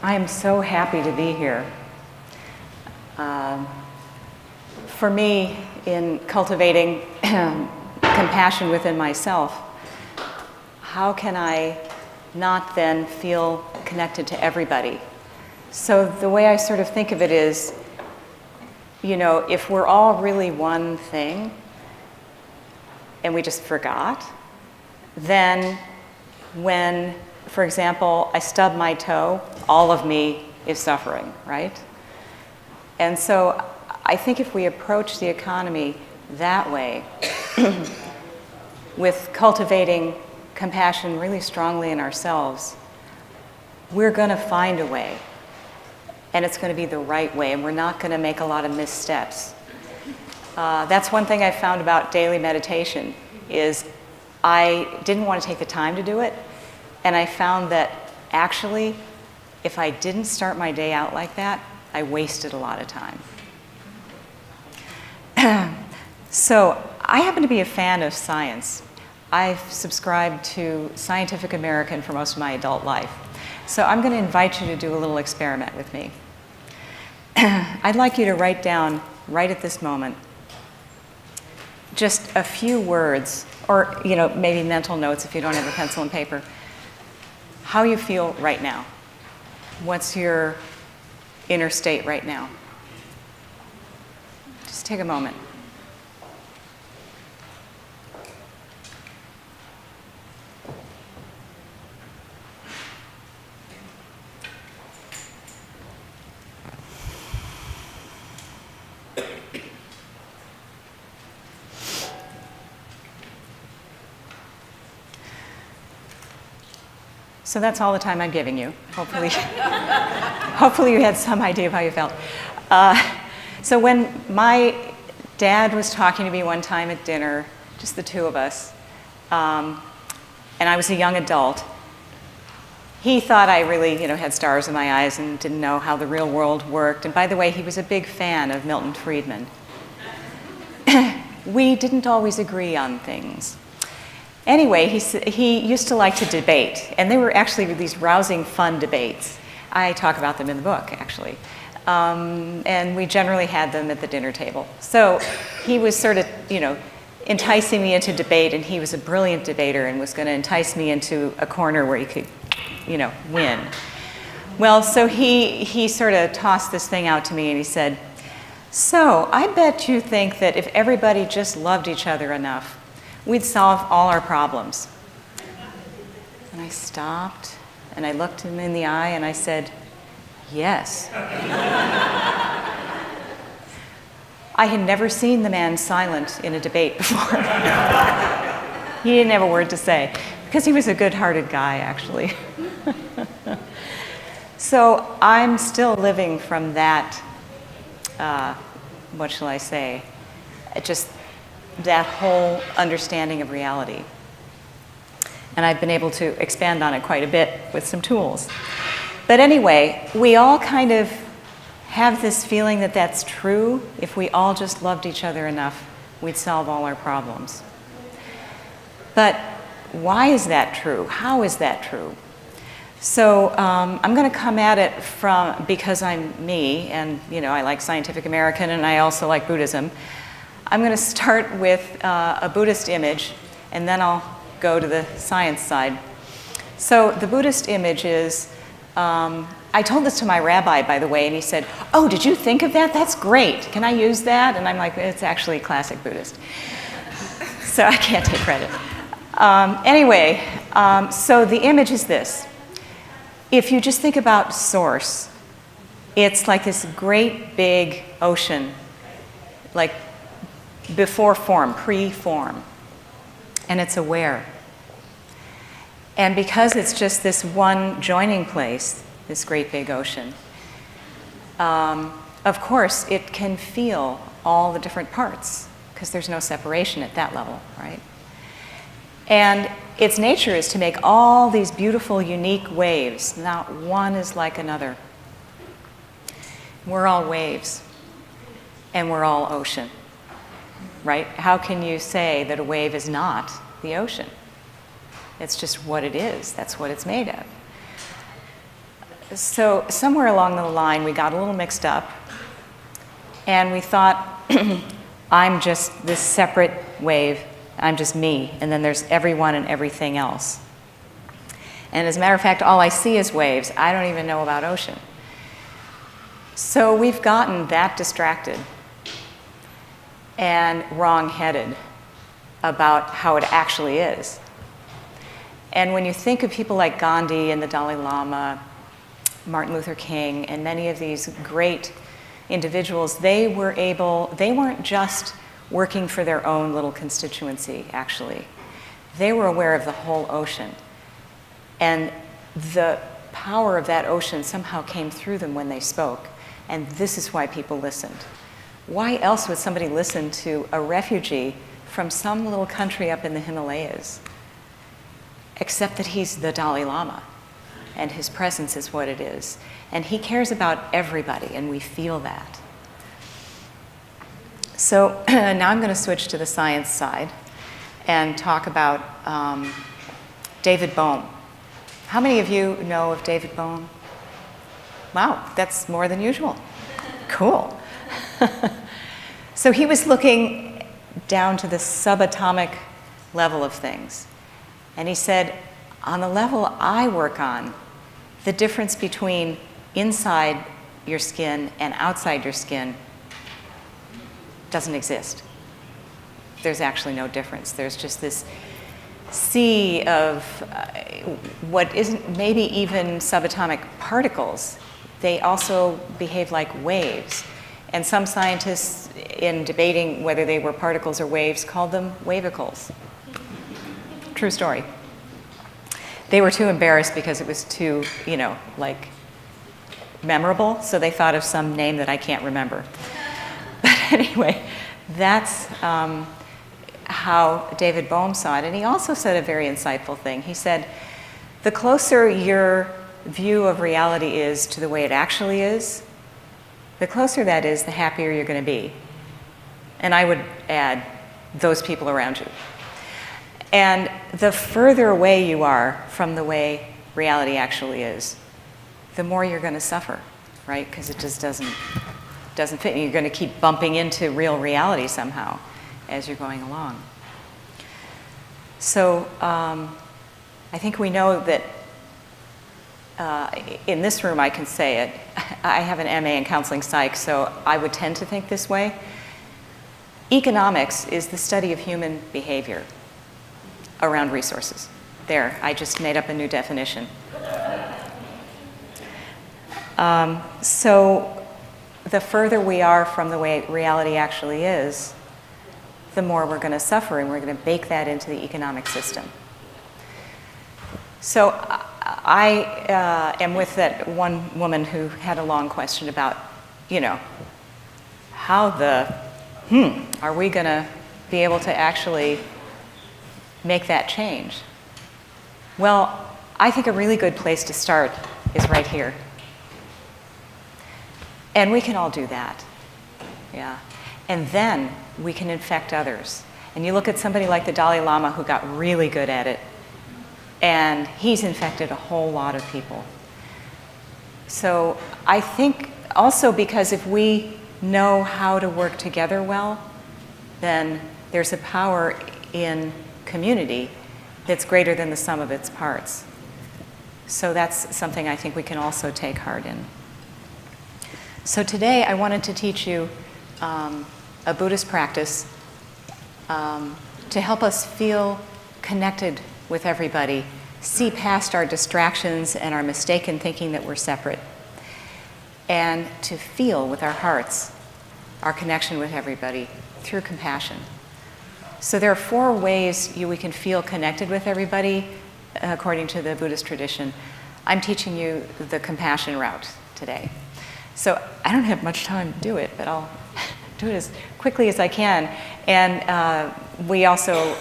I am so happy to be here. For me, in cultivating compassion within myself, how can I not then feel connected to everybody? So the way I sort of think of it is, you know, if we're all really one thing and we just forgot, then when, for example, I stub my toe, all of me is suffering, right? And so I think if we approach the economy that way, with cultivating compassion really strongly in ourselves, we're going to find a way. And it's going to be the right way, and we're not going to make a lot of missteps. That's one thing I found about daily meditation, is I didn't want to take the time to do it, and I found that actually, if I didn't start my day out like that, I wasted a lot of time. So I happen to be a fan of science. I've subscribed to Scientific American for most of my adult life. So I'm going to invite you to do a little experiment with me. I'd like you to write down, right at this moment, just a few words, or maybe mental notes if you don't have a pencil and paper, how you feel right now. What's your inner state right now? Just take a moment. So that's all the time I'm giving you. Hopefully, hopefully you had some idea of how you felt. So when my dad was talking to me one time at dinner, just the two of us, and I was a young adult, he thought I really, had stars in my eyes and didn't know how the real world worked. And by the way, he was a big fan of Milton Friedman. We didn't always agree on things. Anyway, he used to like to debate, and they were actually these rousing, fun debates. I talk about them in the book, actually. And we generally had them at the dinner table. So he was sort of, enticing me into debate, and he was a brilliant debater and was going to entice me into a corner where he could, win. Well, so he sort of tossed this thing out to me, and he said, "So I bet you think that if everybody just loved each other enough, we'd solve all our problems." And I stopped, and I looked him in the eye, and I said, "Yes." I had never seen the man silent in a debate before. He didn't have a word to say, because he was a good-hearted guy, actually. So I'm still living from that, what shall I say, just that whole understanding of reality. And I've been able to expand on it quite a bit with some tools. But anyway, we all kind of have this feeling that that's true. If we all just loved each other enough, we'd solve all our problems. But why is that true? How is that true? So I'm going to come at it because I'm me, and I like Scientific American, and I also like Buddhism. I'm going to start with a Buddhist image, and then I'll go to the science side. So the Buddhist image is, I told this to my rabbi, by the way, and he said, "Oh, did you think of that? That's great. Can I use that?" And I'm like, it's actually classic Buddhist. So I can't take credit. Anyway, so the image is this. If you just think about source, it's like this great big ocean, like before form, pre-form, and it's aware. And because it's just this one joining place, this great big ocean, of course it can feel all the different parts, because there's no separation at that level, right? And its nature is to make all these beautiful, unique waves. Not one is like another. We're all waves, and we're all ocean. Right? How can you say that a wave is not the ocean? It's just what it is. That's what it's made of. So somewhere along the line, we got a little mixed up, and we thought, I'm just this separate wave, I'm just me, and then there's everyone and everything else. And as a matter of fact, all I see is waves. I don't even know about ocean. So we've gotten that distracted and wrong-headed about how it actually is. And when you think of people like Gandhi and the Dalai Lama, Martin Luther King, and many of these great individuals, they weren't just working for their own little constituency, actually. They were aware of the whole ocean. And the power of that ocean somehow came through them when they spoke. And this is why people listened. Why else would somebody listen to a refugee from some little country up in the Himalayas? Except that he's the Dalai Lama, and his presence is what it is. And he cares about everybody, and we feel that. So now I'm going to switch to the science side and talk about David Bohm. How many of you know of David Bohm? Wow, that's more than usual. Cool. So he was looking down to the subatomic level of things. And he said, on the level I work on, the difference between inside your skin and outside your skin doesn't exist. There's actually no difference. There's just this sea of what isn't maybe even subatomic particles. They also behave like waves. And some scientists, in debating whether they were particles or waves, called them wavicles. True story. They were too embarrassed because it was too, like memorable, so they thought of some name that I can't remember. But anyway, that's how David Bohm saw it. And he also said a very insightful thing. He said, the closer your view of reality is to the way it actually is, the closer that is, the happier you're going to be. And I would add, those people around you. And the further away you are from the way reality actually is, the more you're going to suffer, right? Because it just doesn't fit. And you're going to keep bumping into real reality somehow as you're going along. So I think we know that in this room, I can say it. I have an MA in counseling psych, so I would tend to think this way. Economics is the study of human behavior around resources. There, I just made up a new definition. So the further we are from the way reality actually is, the more we're going to suffer, and we're going to bake that into the economic system. So I am with that one woman who had a long question about, how are we going to be able to actually make that change? Well, I think a really good place to start is right here. And we can all do that. Yeah. And then we can infect others. And you look at somebody like the Dalai Lama who got really good at it, and he's infected a whole lot of people. So I think also because if we know how to work together well, then there's a power in community that's greater than the sum of its parts. So that's something I think we can also take heart in. So today I wanted to teach you a Buddhist practice to help us feel connected with everybody, see past our distractions and our mistaken thinking that we're separate, and to feel with our hearts our connection with everybody through compassion. So there are 4 ways we can feel connected with everybody according to the Buddhist tradition. I'm teaching you the compassion route today. So I don't have much time to do it, but I'll do it as quickly as I can. And we also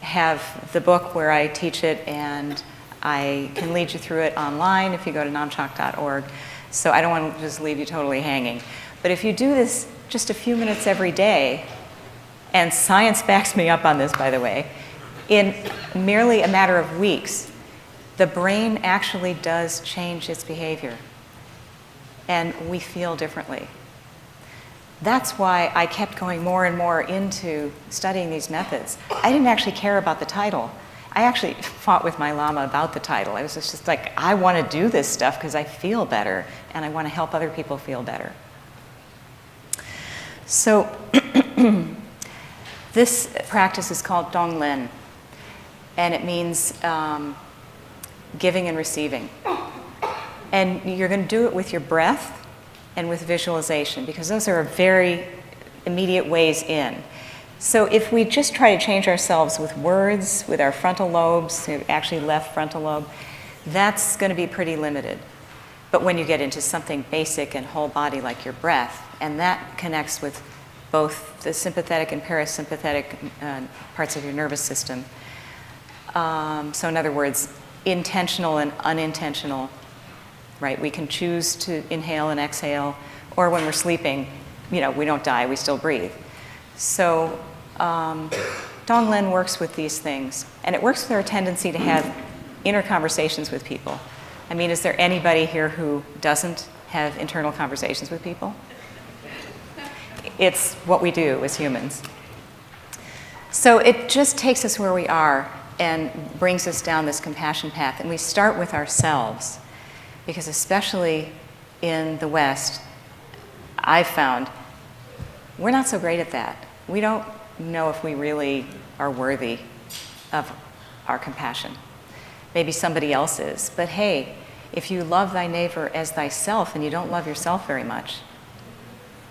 have the book where I teach it, and I can lead you through it online if you go to namchak.org. So I don't want to just leave you totally hanging. But if you do this just a few minutes every day, and science backs me up on this, by the way, in merely a matter of weeks, the brain actually does change its behavior, and we feel differently. That's why I kept going more and more into studying these methods. I didn't actually care about the title. I actually fought with my Lama about the title. I was just like, I want to do this stuff because I feel better, and I want to help other people feel better. So this practice is called Tong Len, and it means giving and receiving. And you're going to do it with your breath and with visualization, because those are very immediate ways in. So if we just try to change ourselves with words, with our frontal lobes, actually left frontal lobe, that's going to be pretty limited. But when you get into something basic and whole body like your breath, and that connects with both the sympathetic and parasympathetic parts of your nervous system. So in other words, intentional and unintentional, right? We can choose to inhale and exhale, or when we're sleeping, we don't die, we still breathe. So Tonglen works with these things, and it works with our tendency to have inner conversations with people. I mean, is there anybody here who doesn't have internal conversations with people? It's what we do as humans. So it just takes us where we are and brings us down this compassion path, and we start with ourselves. Because especially in the West, I've found we're not so great at that. We don't know if we really are worthy of our compassion. Maybe somebody else is. But hey, if you love thy neighbor as thyself and you don't love yourself very much,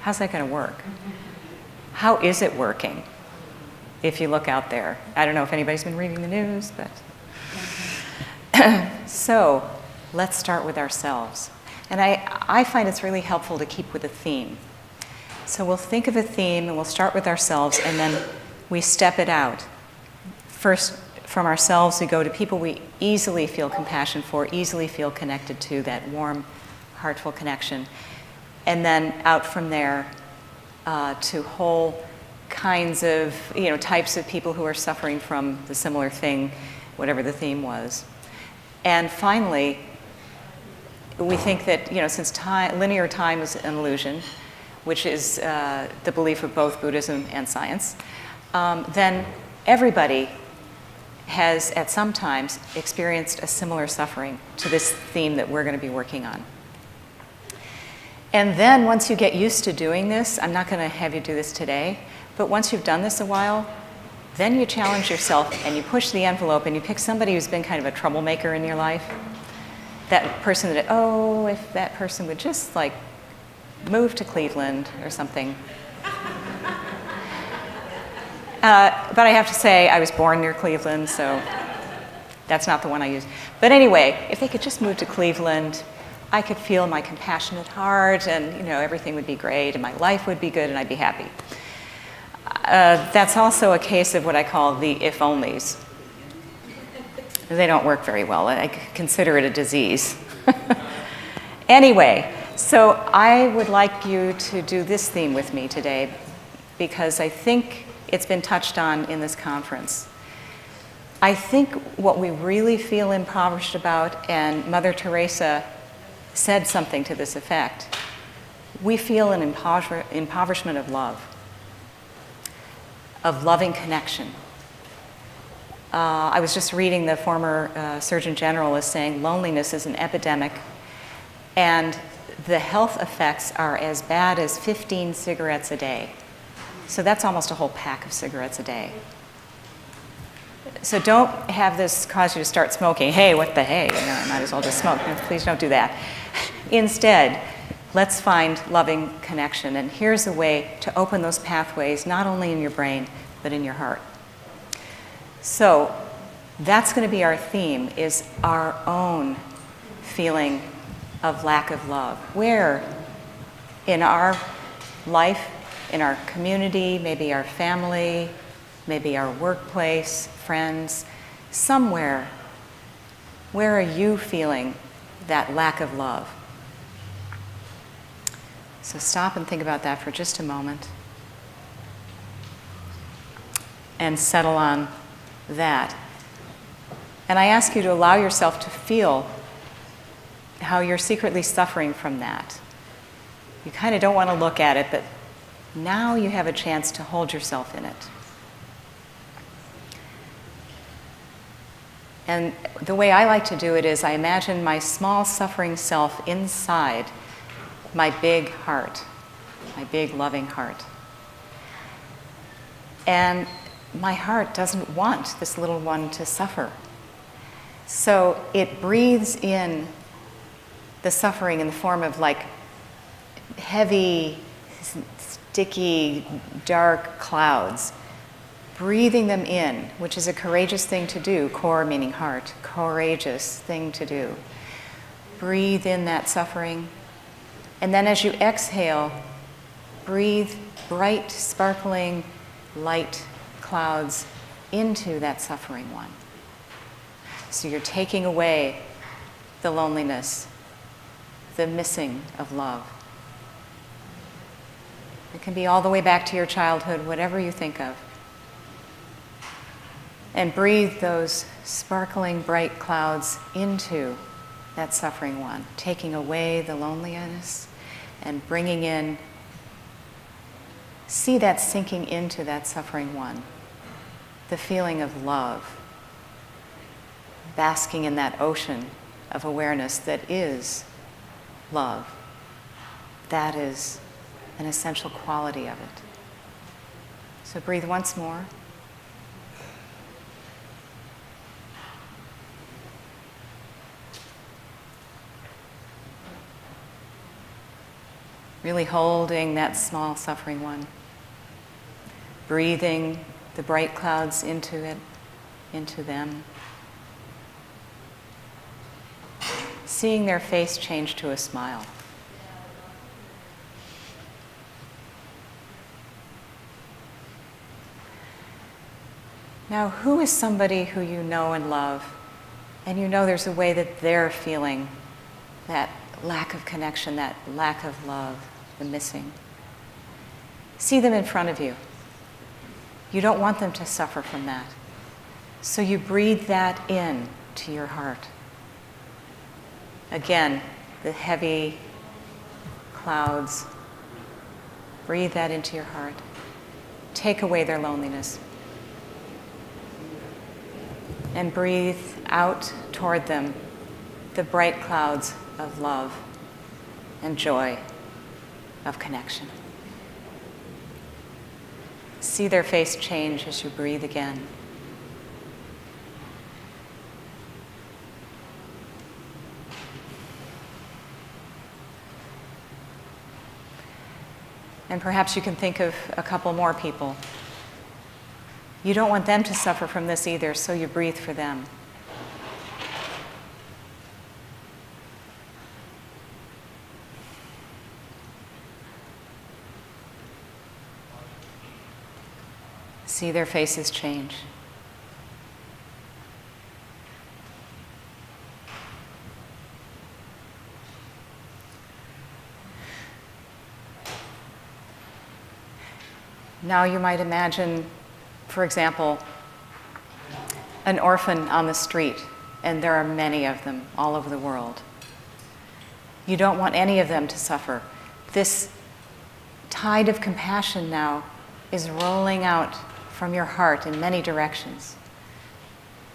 how's that going to work? How is it working if you look out there? I don't know if anybody's been reading the news, but... So, let's start with ourselves. And I find it's really helpful to keep with a theme. So we'll think of a theme, and we'll start with ourselves, and then we step it out. First, from ourselves, we go to people we easily feel compassion for, easily feel connected to, that warm, heartful connection. And then out from there to whole kinds of, types of people who are suffering from the similar thing, whatever the theme was. And finally, we think that, since linear time is an illusion, which is the belief of both Buddhism and science, then everybody has at some times experienced a similar suffering to this theme that we're going to be working on. And then once you get used to doing this, I'm not going to have you do this today, but once you've done this a while, then you challenge yourself and you push the envelope and you pick somebody who's been kind of a troublemaker in your life. That person that, if that person would just move to Cleveland or something. But I have to say, I was born near Cleveland, so that's not the one I use. But anyway, if they could just move to Cleveland, I could feel my compassionate heart, and everything would be great, and my life would be good, and I'd be happy. That's also a case of what I call the if-onlys. They don't work very well. I consider it a disease. Anyway, so I would like you to do this theme with me today, because I think it's been touched on in this conference. I think what we really feel impoverished about, and Mother Teresa said something to this effect, we feel an impoverishment of love, of loving connection. I was just reading the former Surgeon General is saying loneliness is an epidemic, and the health effects are as bad as 15 cigarettes a day. So that's almost a whole pack of cigarettes a day. So don't have this cause you to start smoking. Hey, what the hey? I might as well just smoke. No, please don't do that. Instead, let's find loving connection. And here's a way to open those pathways, not only in your brain, but in your heart. So that's going to be our theme, is our own feeling of lack of love. Where in our life, in our community, maybe our family, maybe our workplace, friends, somewhere, where are you feeling that lack of love? So stop and think about that for just a moment. And settle on that. And I ask you to allow yourself to feel how you're secretly suffering from that. You kind of don't want to look at it, but now you have a chance to hold yourself in it. And the way I like to do it is I imagine my small suffering self inside my big heart, my big loving heart. And my heart doesn't want this little one to suffer. So it breathes in the suffering in the form of like heavy, sticky, dark clouds, breathing them in, which is a courageous thing to do, core meaning heart, courageous thing to do. Breathe in that suffering. And then as you exhale, breathe bright, sparkling, light clouds into that suffering one. So you're taking away the loneliness, the missing of love. It can be all the way back to your childhood, whatever you think of. And breathe those sparkling bright clouds into that suffering one, taking away the loneliness and bringing in, see that sinking into that suffering one, the feeling of love, basking in that ocean of awareness that is love. That is an essential quality of it. So breathe once more. Really holding that small suffering one. Breathing the bright clouds into it, into them. Seeing their face change to a smile. Now, who is somebody who you know and love, and you know there's a way that they're feeling that lack of connection, that lack of love, the missing? See them in front of you. You don't want them to suffer from that. So you breathe that in to your heart. Again, the heavy clouds. Breathe that into your heart. Take away their loneliness. And breathe out toward them the bright clouds of love and joy, of connection. See their face change as you breathe again. And perhaps you can think of a couple more people. You don't want them to suffer from this either, so you breathe for them. See their faces change. Now you might imagine, for example, an orphan on the street, and there are many of them all over the world. You don't want any of them to suffer. This tide of compassion now is rolling out from your heart in many directions.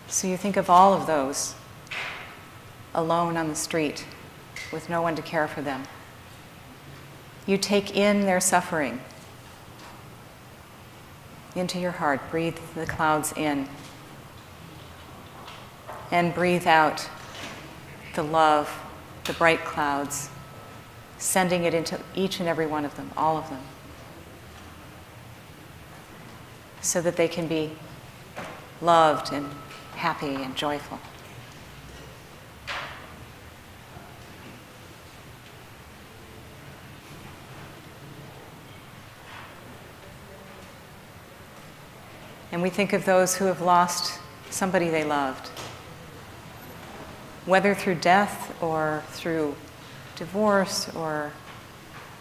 So you think of all of those alone on the street with no one to care for them. You take in their suffering into your heart. Breathe the clouds in. And breathe out the love, the bright clouds, sending it into each and every one of them, all of them, so that they can be loved and happy and joyful. And we think of those who have lost somebody they loved, whether through death or through divorce or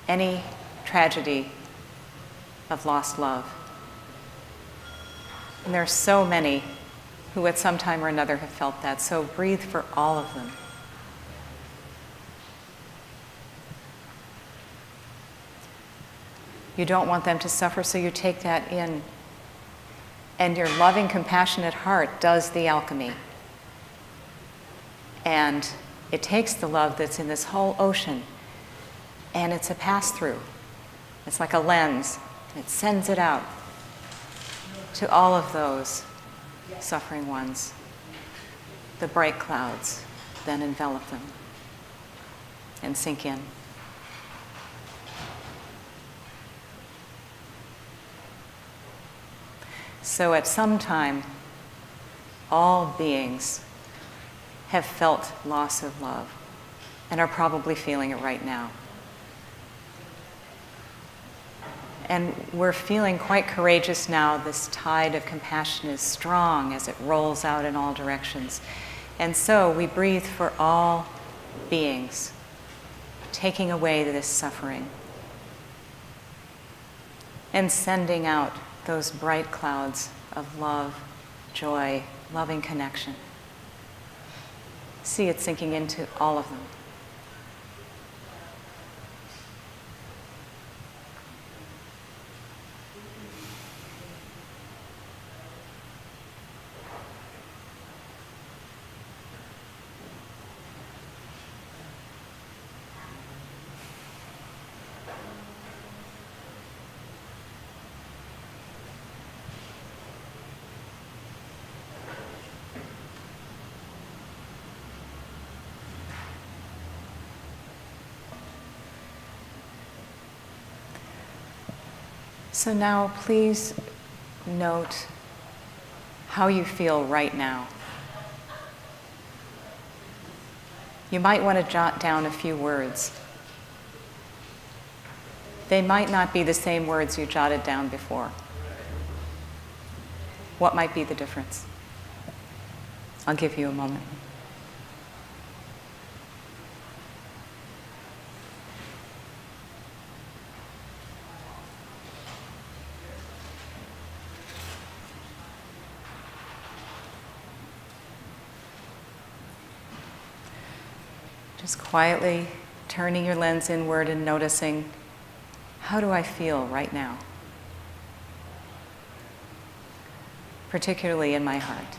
any tragedy of lost love. And there are so many who at some time or another have felt that. So breathe for all of them. You don't want them to suffer, so you take that in. And your loving, compassionate heart does the alchemy. And it takes the love that's in this whole ocean, and it's a pass-through. It's like a lens. It sends it out to all of those suffering ones. The bright clouds then envelop them and sink in. So at some time, all beings have felt loss of love and are probably feeling it right now. And we're feeling quite courageous now. This tide of compassion is strong as it rolls out in all directions. And so we breathe for all beings, taking away this suffering and sending out those bright clouds of love, joy, loving connection. See it sinking into all of them. So now please note how you feel right now. You might want to jot down a few words. They might not be the same words you jotted down before. What might be the difference? I'll give you a moment. Just quietly turning your lens inward and noticing, how do I feel right now? Particularly in my heart.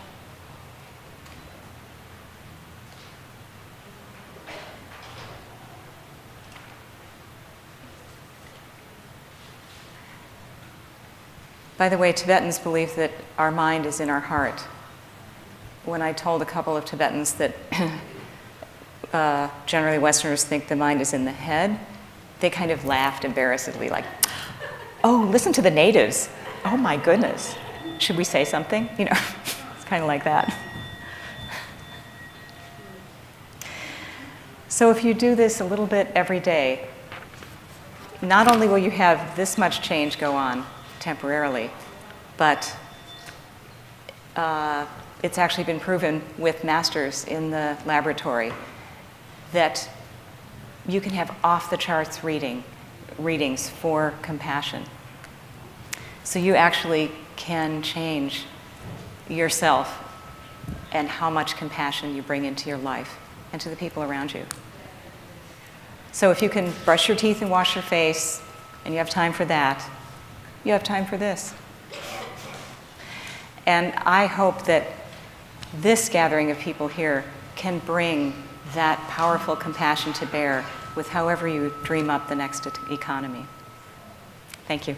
By the way, Tibetans believe that our mind is in our heart. When I told a couple of Tibetans that generally Westerners think the mind is in the head, they kind of laughed embarrassedly, like, oh, listen to the natives. Oh my goodness. Should we say something? You know, it's kind of like that. So if you do this a little bit every day, not only will you have this much change go on temporarily, but it's actually been proven with masters in the laboratory that you can have off-the-charts readings for compassion. So you actually can change yourself and how much compassion you bring into your life and to the people around you. So if you can brush your teeth and wash your face, and you have time for that, you have time for this. And I hope that this gathering of people here can bring that powerful compassion to bear with however you dream up the next economy. Thank you.